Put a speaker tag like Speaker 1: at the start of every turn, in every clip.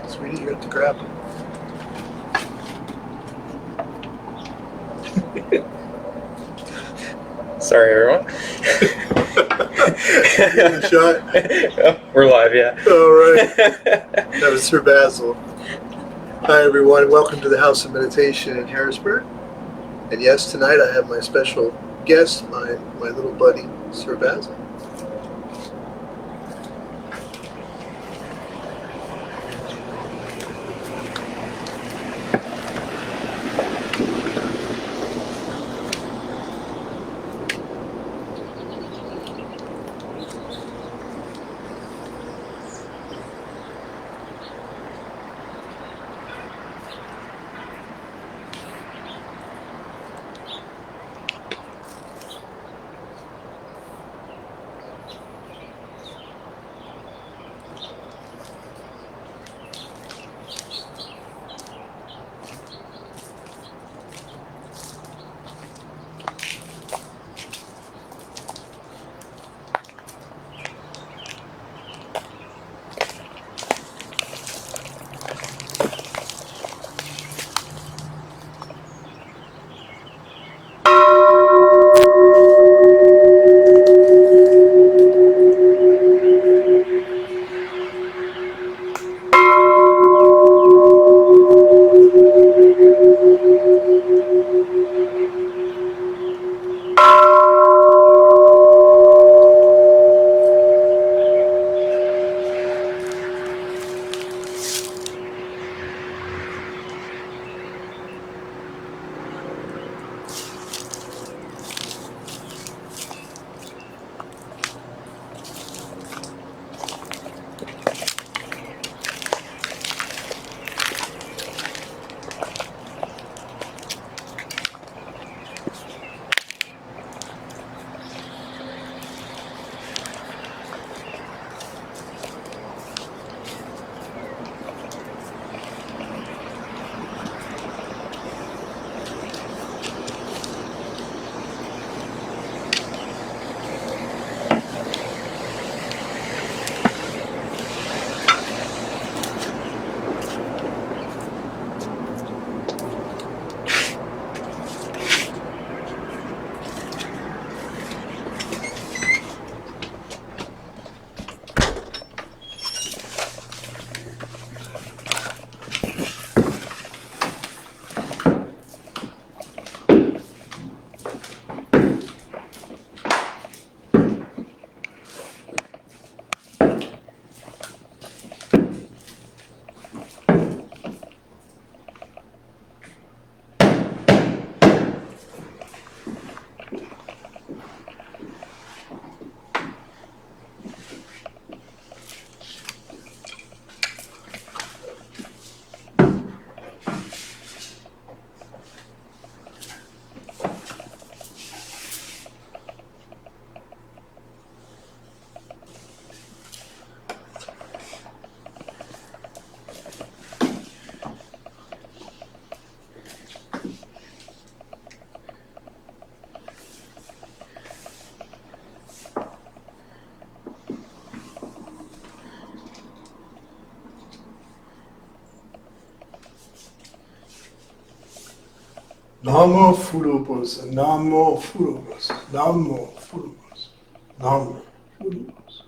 Speaker 1: Sweetie, you have to grab them.
Speaker 2: Sorry, everyone.
Speaker 1: Give it a shot.
Speaker 2: Oh, we're live, yeah.
Speaker 1: All right. That was Sir Basil. Hi, everyone. Welcome to the House of Meditation in Harrisburg. And yes, tonight I have my special guest, my little buddy, Sir Basil. Namo Furubosa, Namo Furubosa, Namo Furubosa, Namo Furubosa.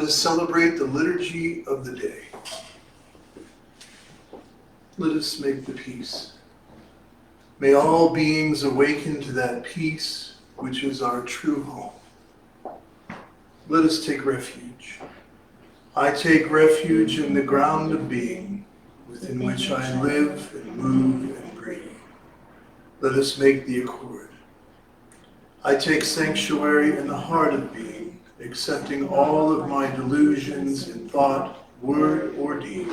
Speaker 1: Let us celebrate the liturgy of the day. Let us make the peace. May all beings awaken to that peace which is our true home. Let us take refuge. I take refuge in the ground of being, within which I live and move and breathe. Let us make the accord. I take sanctuary in the heart of being, accepting all of my delusions in thought, word, or deed,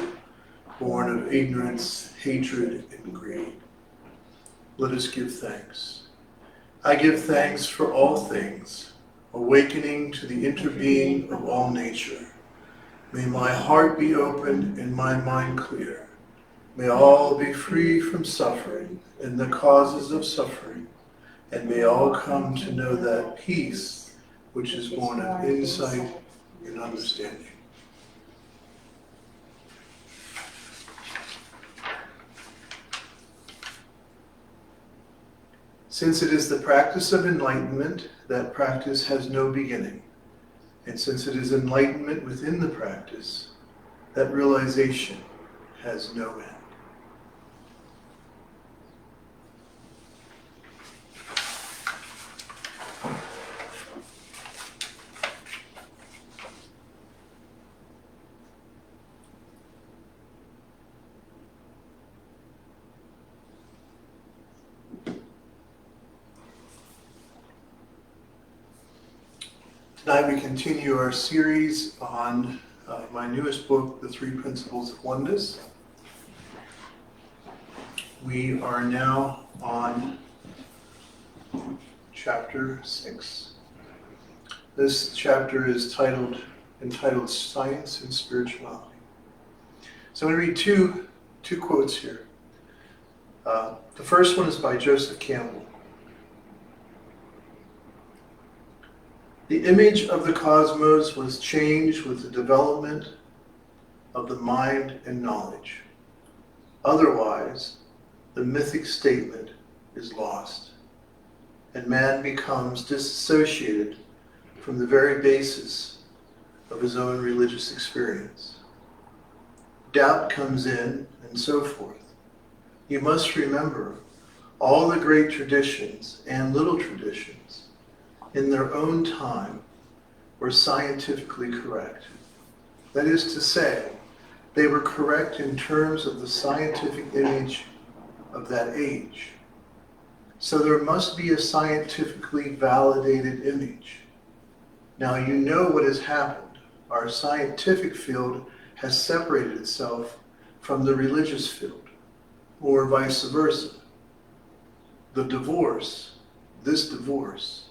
Speaker 1: born of ignorance, hatred, and greed. Let us give thanks. I give thanks for all things, awakening to the interbeing of all nature. May my heart be open and my mind clear. May all be free from suffering and the causes of suffering, and may all come to know that peace which is born of insight and understanding. Since it is the practice of enlightenment, that practice has no beginning. And since it is enlightenment within the practice, that realization has no end. Tonight we continue our series on my newest book, The Three Principles of Oneness. We are now on chapter 6. This chapter is entitled Science and Spirituality. So I'm going to read two quotes here. The first one is by Joseph Campbell. The image of the cosmos was changed with the development of the mind and knowledge. Otherwise, the mythic statement is lost, and man becomes disassociated from the very basis of his own religious experience. Doubt comes in, and so forth. You must remember, all the great traditions and little traditions in their own time were scientifically correct. That is to say, they were correct in terms of the scientific image of that age. So there must be a scientifically validated image. Now you know what has happened. Our scientific field has separated itself from the religious field, or vice versa. This divorce,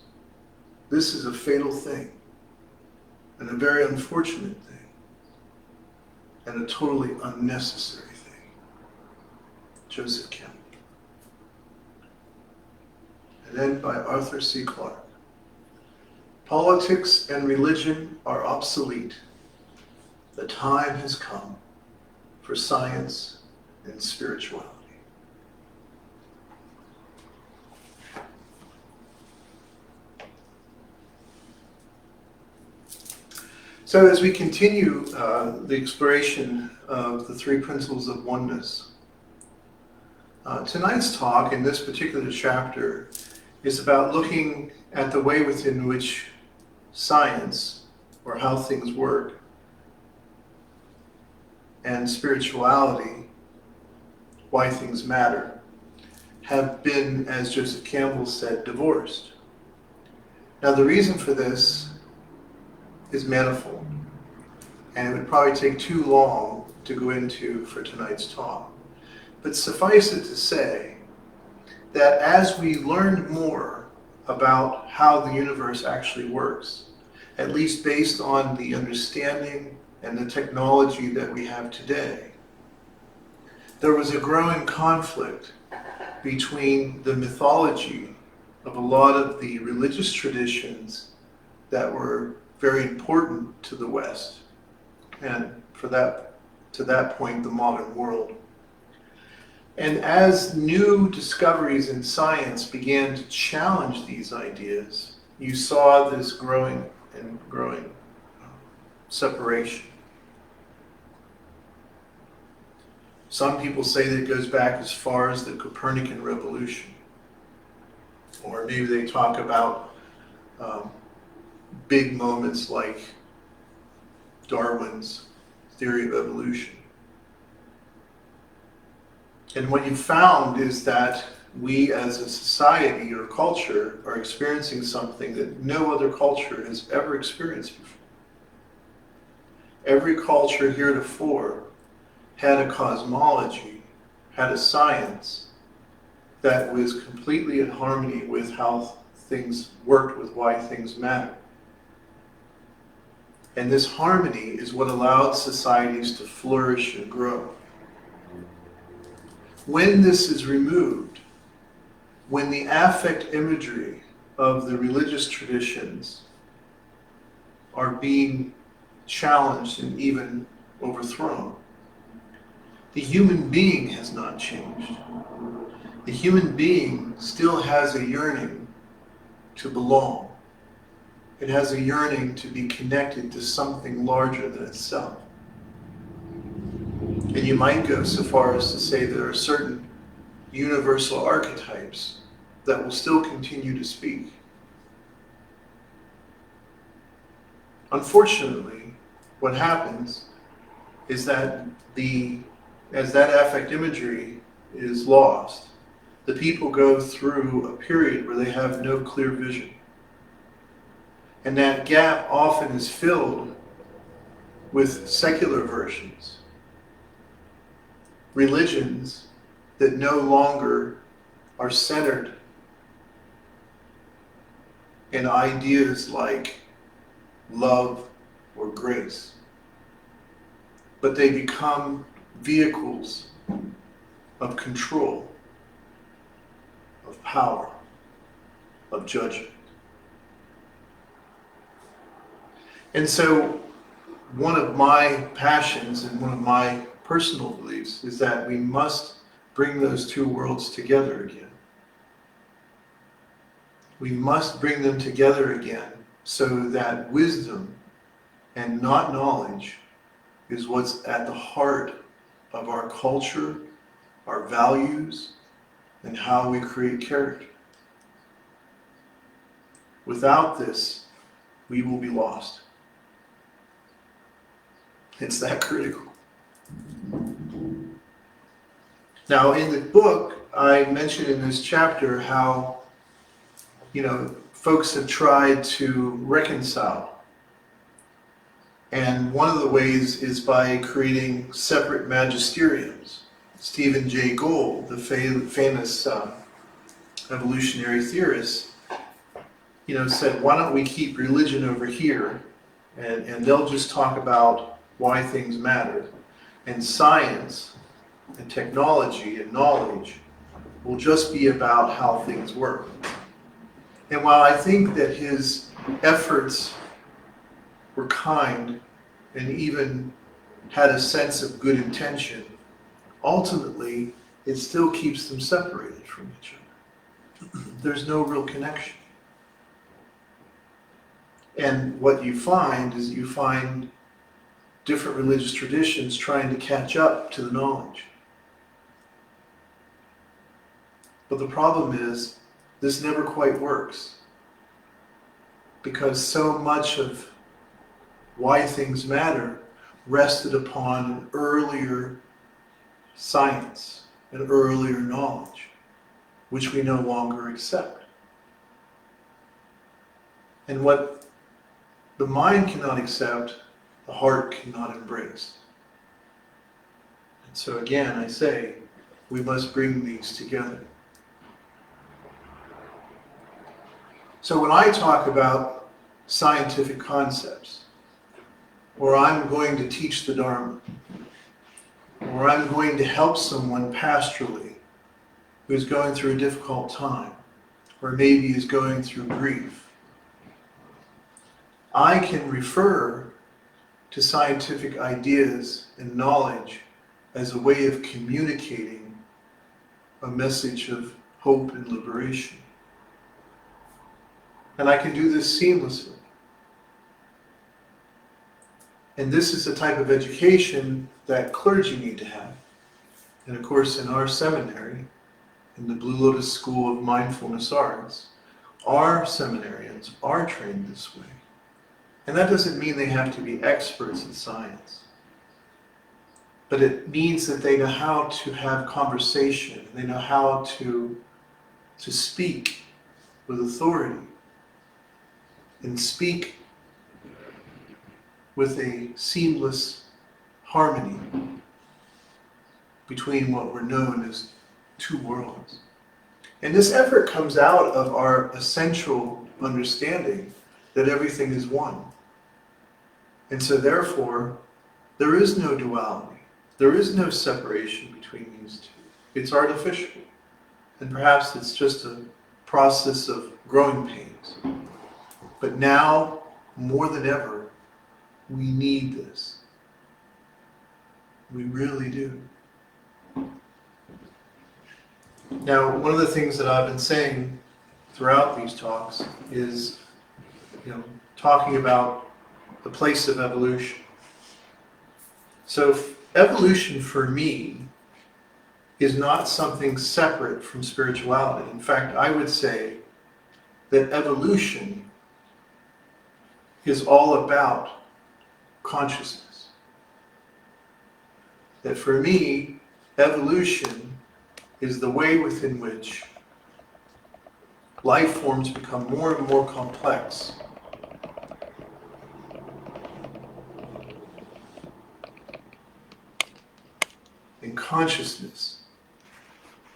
Speaker 1: this is a fatal thing, and a very unfortunate thing, and a totally unnecessary thing. Joseph Campbell. And then by Arthur C. Clarke. Politics and religion are obsolete. The time has come for science and spirituality. So as we continue the exploration of the Three Principles of Oneness, tonight's talk in this particular chapter is about looking at the way within which science, or how things work, and spirituality, why things matter, have been, as Joseph Campbell said, divorced. Now the reason for this is manifold, and it would probably take too long to go into for tonight's talk. But suffice it to say that as we learn more about how the universe actually works, at least based on the understanding and the technology that we have today, there was a growing conflict between the mythology of a lot of the religious traditions that were very important to the West, and to that point, the modern world. And as new discoveries in science began to challenge these ideas, you saw this growing separation. Some people say that it goes back as far as the Copernican revolution. Or maybe they talk about big moments like Darwin's theory of evolution. And what you found is that we as a society or culture are experiencing something that no other culture has ever experienced before. Every culture heretofore had a cosmology, had a science that was completely in harmony with how things worked, with why things matter. And this harmony is what allowed societies to flourish and grow. When this is removed, when the affect imagery of the religious traditions are being challenged and even overthrown, the human being has not changed. The human being still has a yearning to belong. It has a yearning to be connected to something larger than itself. And you might go so far as to say there are certain universal archetypes that will still continue to speak. Unfortunately, what happens is that as that affect imagery is lost, the people go through a period where they have no clear vision. And that gap often is filled with secular versions, religions that no longer are centered in ideas like love or grace, but they become vehicles of control, of power, of judgment. And so one of my passions and one of my personal beliefs is that we must bring those two worlds together again. We must bring them together again so that wisdom and not knowledge is what's at the heart of our culture, our values, and how we create character. Without this, we will be lost. It's that critical. Now, in the book, I mentioned in this chapter how, folks have tried to reconcile. And one of the ways is by creating separate magisteriums. Stephen Jay Gould, the famous evolutionary theorist, said, why don't we keep religion over here and they'll just talk about why things matter. And science and technology and knowledge will just be about how things work. And while I think that his efforts were kind and even had a sense of good intention, ultimately it still keeps them separated from each other. There's no real connection. And what you find is you find different religious traditions trying to catch up to the knowledge. But the problem is, this never quite works. Because so much of why things matter rested upon an earlier science, an earlier knowledge, which we no longer accept. And what the mind cannot accept, the heart cannot embrace. And so again, I say, we must bring these together. So when I talk about scientific concepts, or I'm going to teach the Dharma, or I'm going to help someone pastorally who's going through a difficult time, or maybe is going through grief, I can refer to scientific ideas and knowledge as a way of communicating a message of hope and liberation. And I can do this seamlessly. And this is the type of education that clergy need to have. And of course, in our seminary, in the Blue Lotus School of Mindfulness Arts, our seminarians are trained this way. And that doesn't mean they have to be experts in science. But it means that they know how to have conversation. They know how to speak with authority and speak with a seamless harmony between what were known as two worlds. And this effort comes out of our essential understanding that everything is one. And so therefore, there is no duality. There is no separation between these two. It's artificial. And perhaps it's just a process of growing pains. But now, more than ever, we need this. We really do. Now, one of the things that I've been saying throughout these talks is, talking about the place of evolution. So evolution for me is not something separate from spirituality. In fact, I would say that evolution is all about consciousness. That for me, evolution is the way within which life forms become more and more complex. And consciousness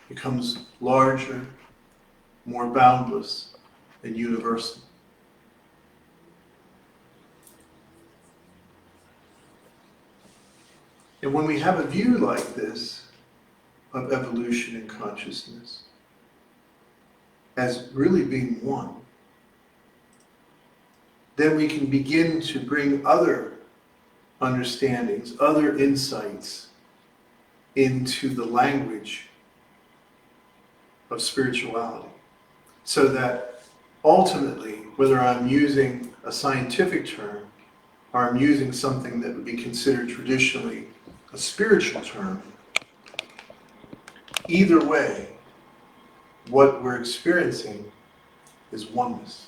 Speaker 1: becomes larger, more boundless, and universal. And when we have a view like this of evolution and consciousness as really being one, then we can begin to bring other understandings, other insights into the language of spirituality. So that ultimately, whether I'm using a scientific term or I'm using something that would be considered traditionally a spiritual term, either way, what we're experiencing is oneness.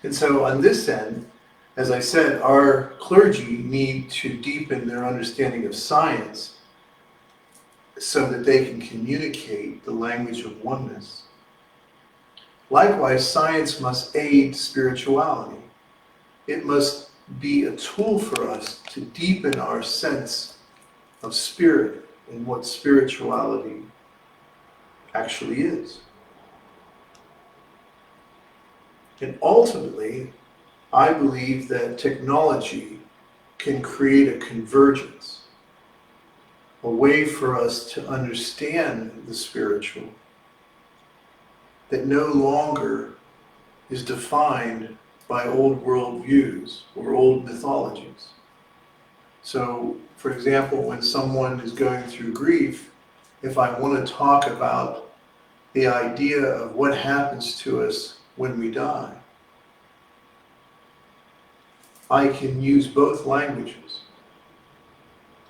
Speaker 1: And so on this end, as I said, our clergy need to deepen their understanding of science so that they can communicate the language of oneness. Likewise, science must aid spirituality. It must be a tool for us to deepen our sense of spirit and what spirituality actually is. And ultimately, I believe that technology can create a convergence, a way for us to understand the spiritual that no longer is defined by old world views or old mythologies. So, for example, when someone is going through grief, if I want to talk about the idea of what happens to us when we die, I can use both languages.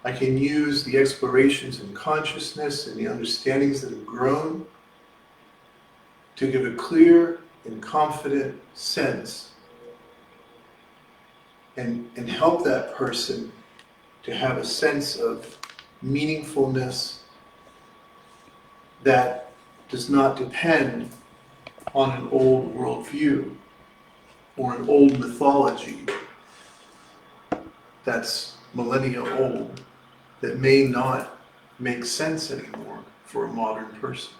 Speaker 1: I can use the explorations in consciousness and the understandings that have grown to give a clear and confident sense and help that person to have a sense of meaningfulness that does not depend on an old worldview or an old mythology that's millennia old, that may not make sense anymore for a modern person.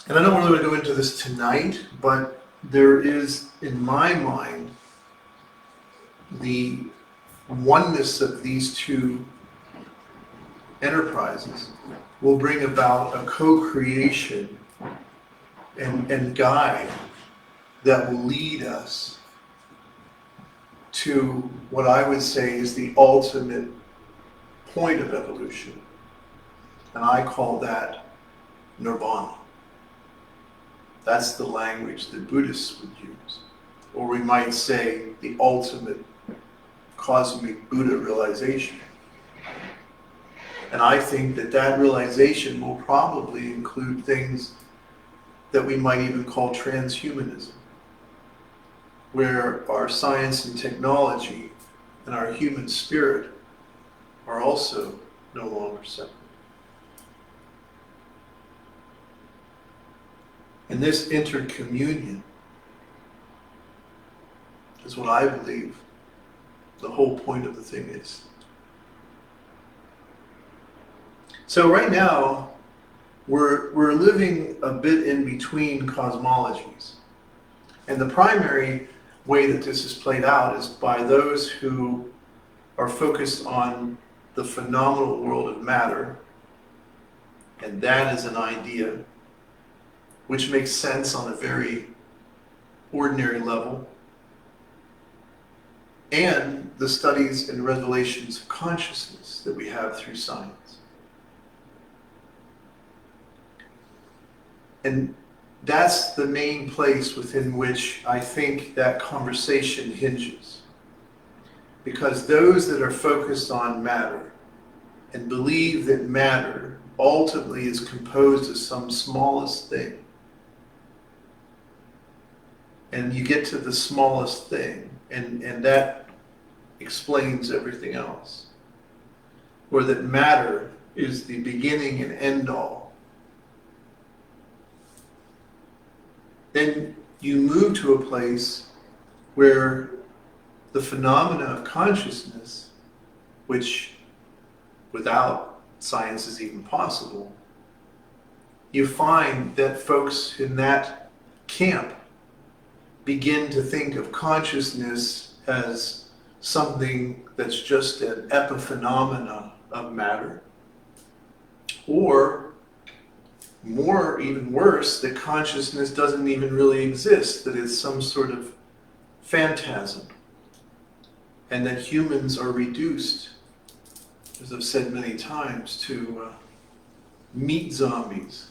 Speaker 1: And I don't really want to go into this tonight, but there is, in my mind, the oneness of these two enterprises will bring about a co-creation and guide that will lead us to what I would say is the ultimate point of evolution. And I call that nirvana. That's the language that Buddhists would use. Or we might say the ultimate cosmic Buddha realization. And I think that that realization will probably include things that we might even call transhumanism, where our science and technology and our human spirit are also no longer separate. And this intercommunion is what I believe the whole point of the thing is. So right now, we're living a bit in between cosmologies. And the primary way that this is played out is by those who are focused on the phenomenal world of matter. And that is an idea which makes sense on a very ordinary level. And the studies and revelations of consciousness that we have through science. And that's the main place within which I think that conversation hinges. Because those that are focused on matter and believe that matter ultimately is composed of some smallest thing, and you get to the smallest thing, and that explains everything else. Or that matter is the beginning and end all. Then you move to a place where the phenomena of consciousness, which without science is even possible, you find that folks in that camp begin to think of consciousness as something that's just an epiphenomena of matter. Or, more, even worse, that consciousness doesn't even really exist, that it's some sort of phantasm. And that humans are reduced, as I've said many times, to meat zombies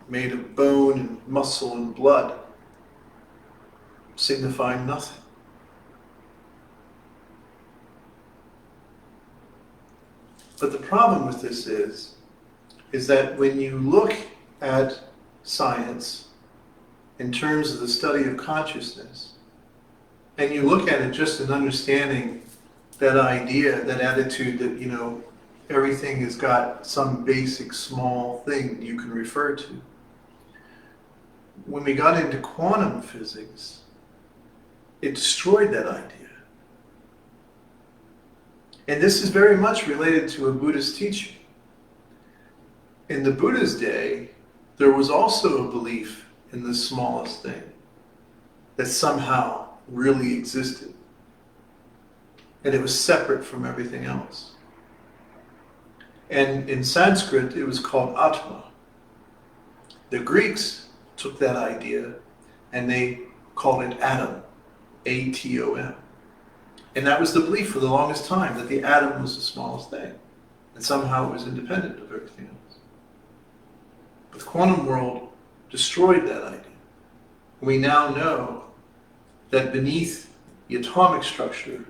Speaker 1: made of bone and muscle and blood, signifying nothing. But the problem with this is that when you look at science in terms of the study of consciousness, and you look at it just in understanding that idea, that attitude that, you know, everything has got some basic small thing you can refer to. When we got into quantum physics, it destroyed that idea. And this is very much related to a Buddhist teaching. In the Buddha's day, there was also a belief in the smallest thing that somehow really existed. And it was separate from everything else. And in Sanskrit, it was called Atma. The Greeks took that idea and they called it atom, A-T-O-M. And that was the belief for the longest time, that the atom was the smallest thing. And somehow it was independent of everything else. But the quantum world destroyed that idea. And we now know that beneath the atomic structure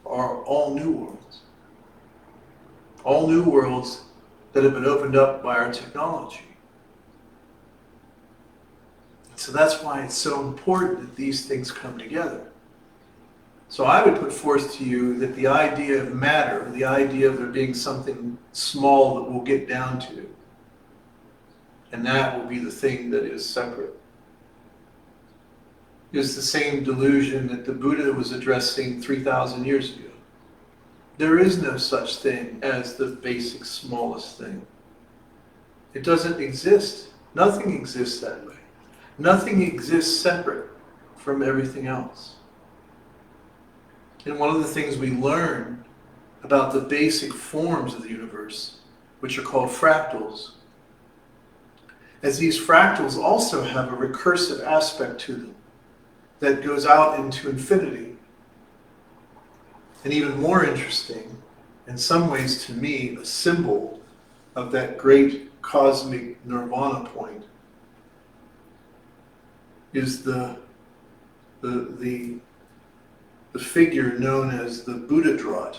Speaker 1: are all new worlds. All new worlds that have been opened up by our technology. So that's why it's so important that these things come together. So I would put forth to you that the idea of matter, the idea of there being something small that we'll get down to, and that will be the thing that is separate, is the same delusion that the Buddha was addressing 3,000 years ago. There is no such thing as the basic smallest thing. It doesn't exist. Nothing exists that way. Nothing exists separate from everything else. And one of the things we learn about the basic forms of the universe, which are called fractals, is these fractals also have a recursive aspect to them that goes out into infinity. And even more interesting, in some ways to me, a symbol of that great cosmic nirvana point is the figure known as the Buddhadharma,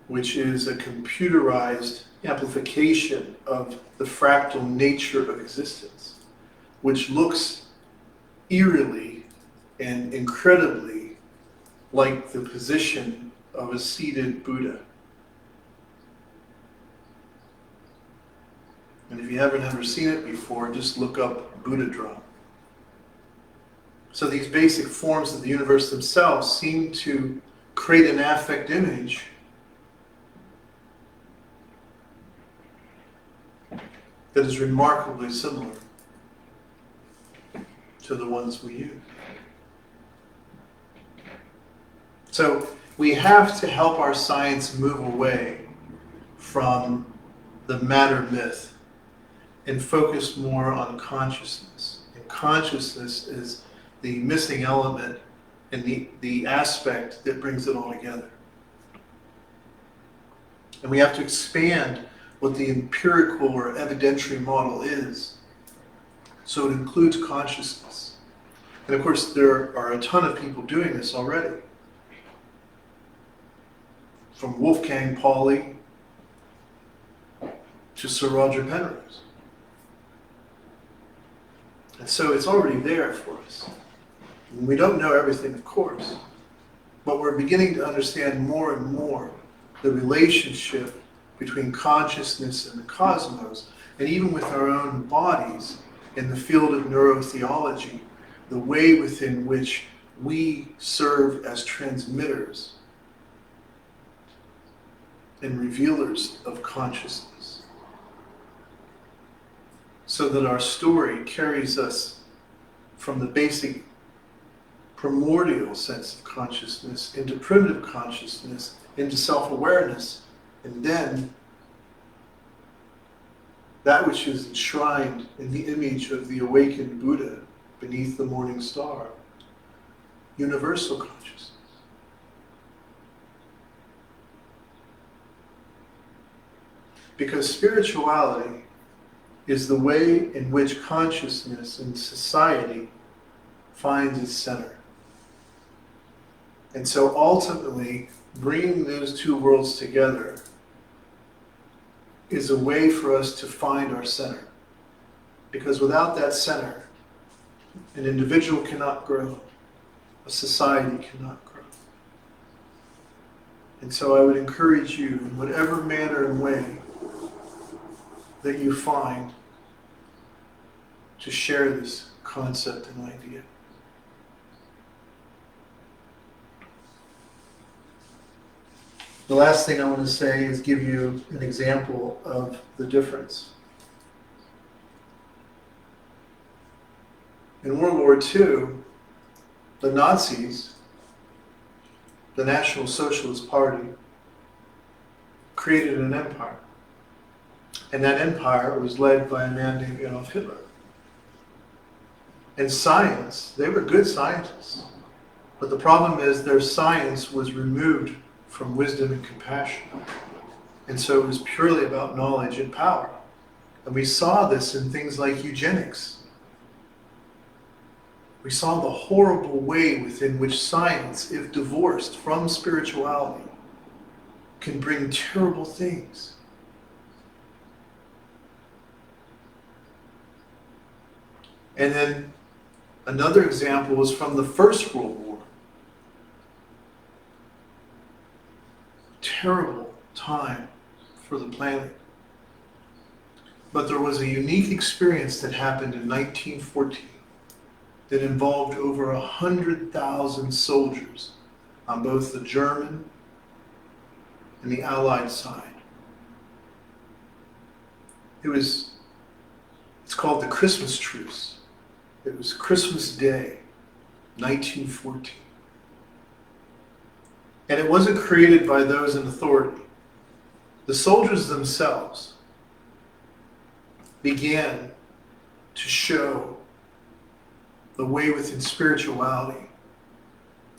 Speaker 1: which is a computerized amplification of the fractal nature of existence, which looks eerily and incredibly like the position of a seated Buddha. And if you haven't ever seen it before, just look up Buddhadharma. So these basic forms of the universe themselves seem to create an affect image that is remarkably similar to the ones we use. So we have to help our science move away from the matter myth and focus more on consciousness. And consciousness is the missing element and the aspect that brings it all together. And we have to expand what the empirical or evidentiary model is, so it includes consciousness. And of course, there are a ton of people doing this already. From Wolfgang Pauli to Sir Roger Penrose. And so it's already there for us. And we don't know everything, of course, but we're beginning to understand more and more the relationship between consciousness and the cosmos, and even with our own bodies in the field of neurotheology, the way within which we serve as transmitters and revealers of consciousness, so that our story carries us from the basic primordial sense of consciousness into primitive consciousness, into self-awareness, and then that which is enshrined in the image of the awakened Buddha beneath the morning star, universal consciousness. Because spirituality is the way in which consciousness and society finds its center. And so ultimately, bringing those two worlds together is a way for us to find our center. Because without that center, an individual cannot grow, a society cannot grow. And so I would encourage you, in whatever manner and way that you find, to share this concept and idea. The last thing I want to say is give you an example of the difference. In World War II, the Nazis, the National Socialist Party, created an empire. And that empire was led by a man named Adolf Hitler. And science, they were good scientists. But the problem is their science was removed from wisdom and compassion. And so it was purely about knowledge and power. And we saw this in things like eugenics. We saw the horrible way within which science, if divorced from spirituality, can bring terrible things. And then another example was from the First World War. Terrible time for the planet. But there was a unique experience that happened in 1914 that involved over 100,000 soldiers on both the German and the Allied side. It's called the Christmas Truce. It was Christmas Day, 1914. And it wasn't created by those in authority. The soldiers themselves began to show the way within spirituality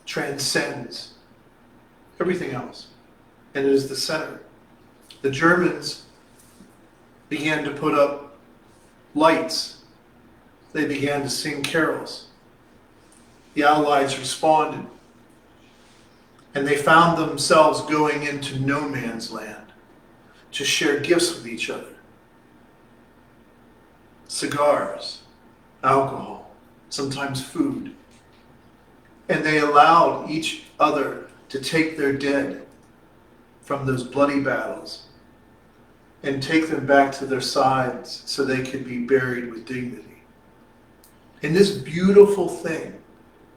Speaker 1: transcends everything else. And it is the center. The Germans began to put up lights. They began to sing carols. The Allies responded, and they found themselves going into no man's land to share gifts with each other. Cigars, alcohol, sometimes food. And they allowed each other to take their dead from those bloody battles and take them back to their sides so they could be buried with dignity. And this beautiful thing,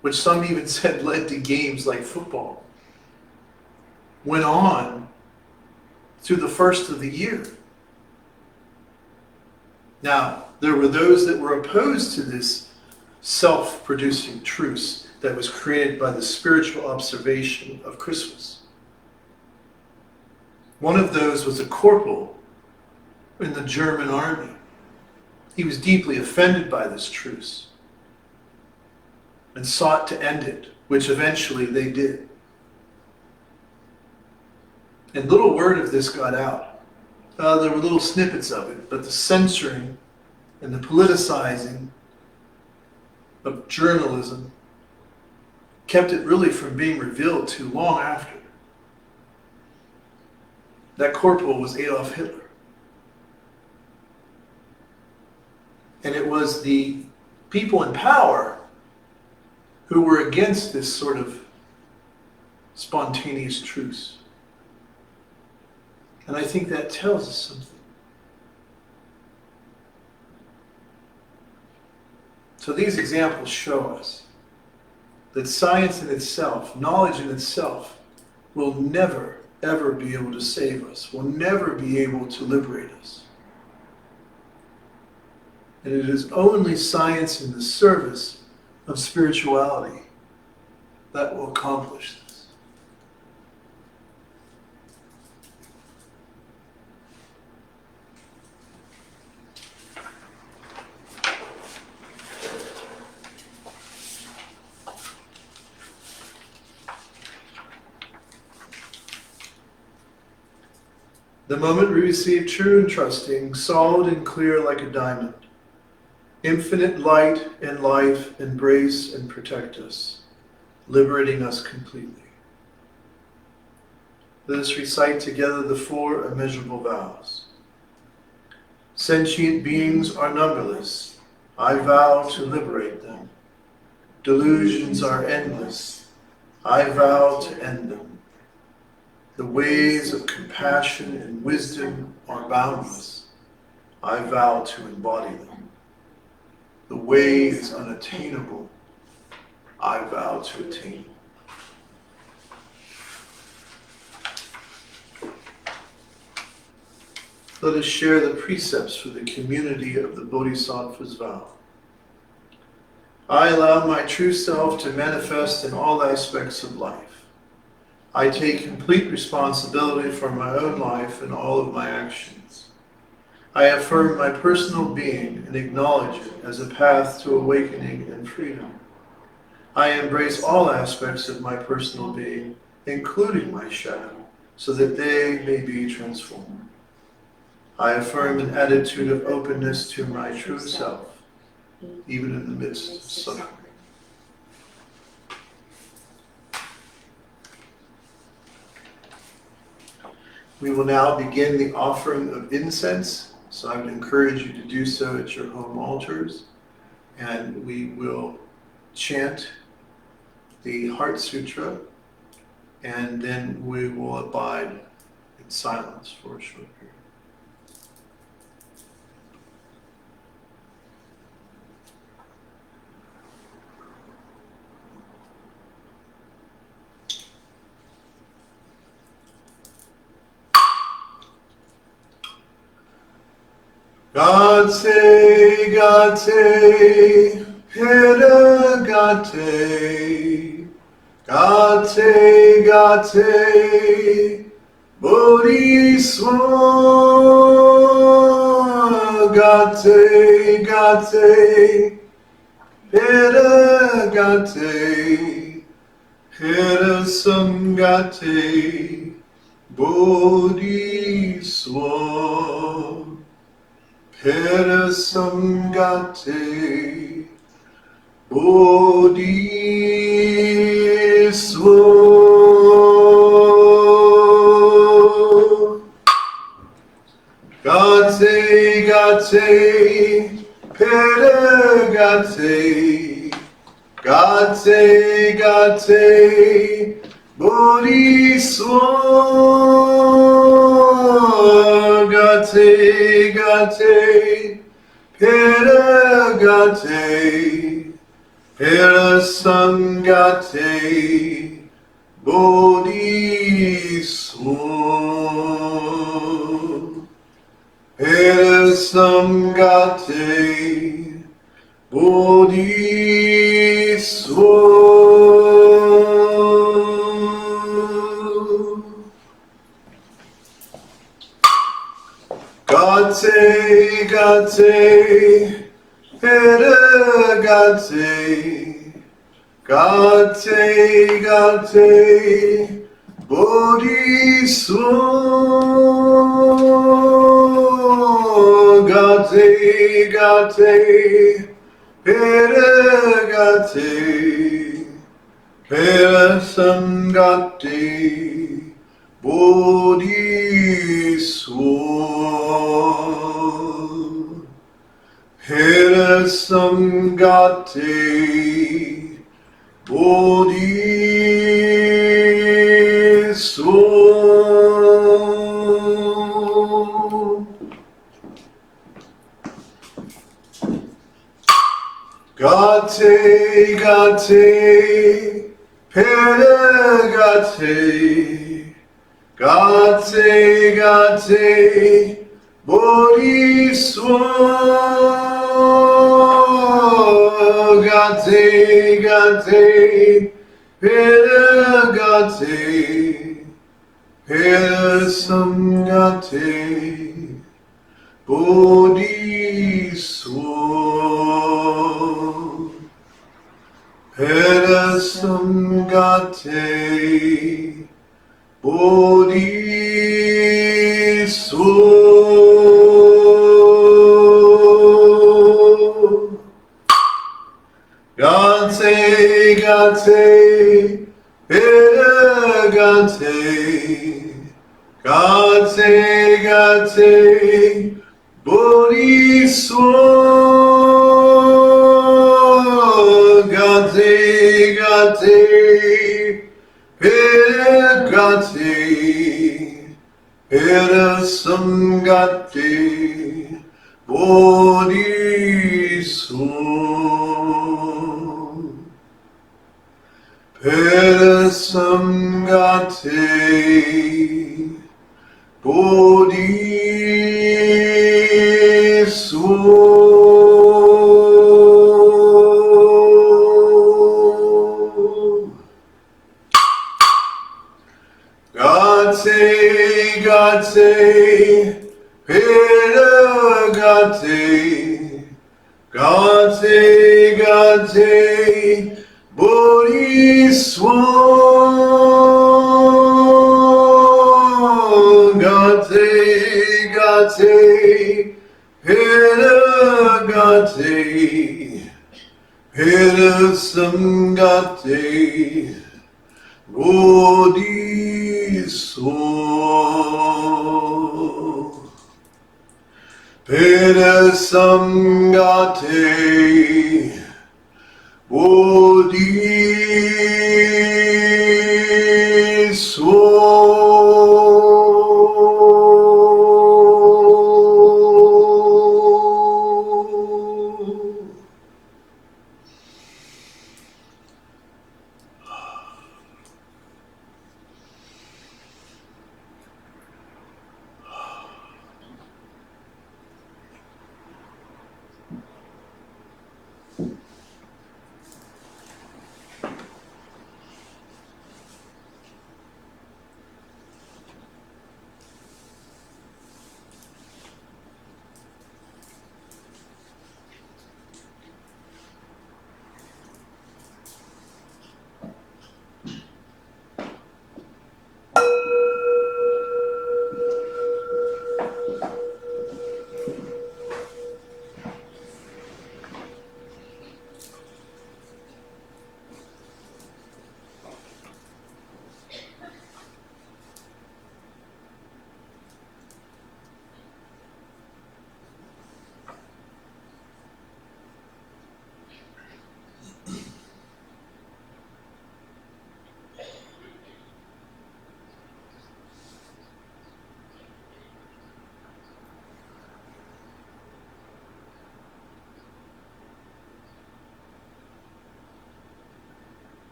Speaker 1: which some even said led to games like football, went on through the first of the year. Now, there were those that were opposed to this self-producing truce that was created by the spiritual observation of Christmas. One of those was a corporal in the German army. He was deeply offended by this truce and sought to end it, which eventually they did. And little word of this got out. There were little snippets of it, but the censoring and the politicizing of journalism kept it really from being revealed too long after. That corporal was Adolf Hitler. And it was the people in power who were against this sort of spontaneous truce. And I think that tells us something. So these examples show us that science in itself, knowledge in itself, will never, ever be able to save us, will never be able to liberate us. And it is only science in the service of spirituality that will accomplish this. The moment we receive true and trusting, solid and clear like a diamond, infinite light and life embrace and protect us, liberating us completely. Let us recite together the 4 immeasurable vows. Sentient beings are numberless. I vow to liberate them. Delusions are endless. I vow to end them. The ways of compassion and wisdom are boundless. I vow to embody them. The way is unattainable. I vow to attain it. Let us share the precepts for the community of the Bodhisattva's vow. I allow my true self to manifest in all aspects of life. I take complete responsibility for my own life and all of my actions. I affirm my personal being and acknowledge it as a path to awakening and freedom. I embrace all aspects of my personal being, including my shadow, so that they may be transformed. I affirm an attitude of openness to my true self, even in the midst of suffering. We will now begin the offering of incense, so I would encourage you to do so at your home altars, and we will chant the Heart Sutra, and then we will abide in silence for a short period. Gate, gate, hera gate, gate, gate, bodhiswa, gate, gate, hera gate, hera samgate, bodhiswa. Pera Samgate Bodhiswa Gate Gate Pera Gate Gate Gate Bodhiswa Gate Gate Pera Gate Pera Samgate Bodhiswa Pera Samgate Bodhiswa Gate Gate Pera Gate Gate Gate Bodhiswa Gate Gate Pera Gate Pera Samgate Bodhiswa Pera Samgate Bodhiswa Gate Gate Pera Gate Gate Gate Bodhiswa Gate Gate Pera Gate Pera Samgate Bodhiswa Pera Samgate Bodhiswa Gate Gate Pera Gate Gate Gate Bodhiswa Gate Gate Pera Gate Pera Samgate Bodhiswa Pera Samgate Bodhiswa Gate Gate Pera Gate Gate Gate Bodhiswa Gate Gate Pera Gate Pera Samgate Bodhiswa Pera Samgate Bodhiswa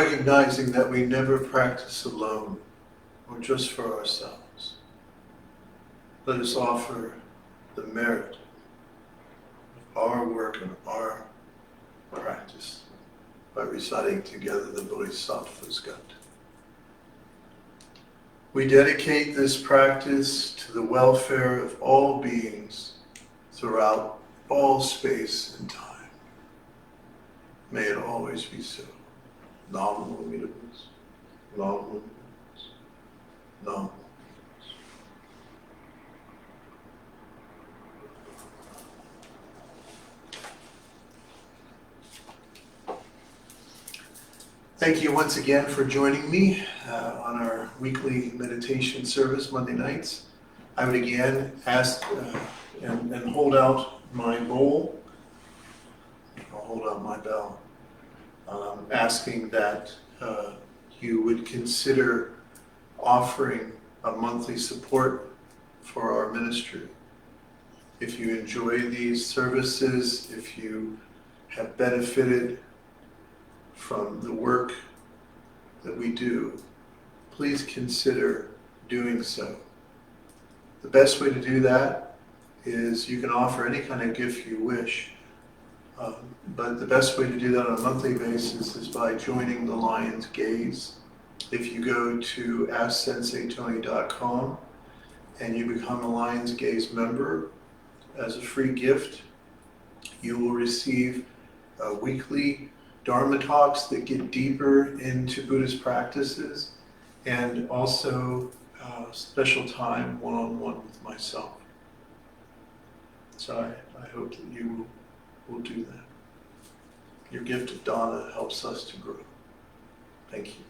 Speaker 1: recognizing that we never practice alone or just for ourselves. Let us offer the merit of our work and our practice by reciting together the Bodhisattva's gut. We dedicate this practice to the welfare of all beings throughout all space and time. May it always be so. Nam mô Buddhas, Nam mô Buddhas, Nam mô. Thank you once again for joining me on our weekly meditation service Monday nights. I would again ask and hold out my bowl. I'll hold out my bell. Asking that you would consider offering a monthly support for our ministry. If you enjoy these services, if you have benefited from the work that we do, please consider doing so. The best way to do that is you can offer any kind of gift you wish, but the best way to do that on a monthly basis is by joining the Lion's Gaze. If you go to AskSenseiTony.com and you become a Lion's Gaze member, as a free gift, you will receive weekly Dharma talks that get deeper into Buddhist practices, and also special time one-on-one with myself. So I hope that you will do that. Your gift of dana helps us to grow. Thank you.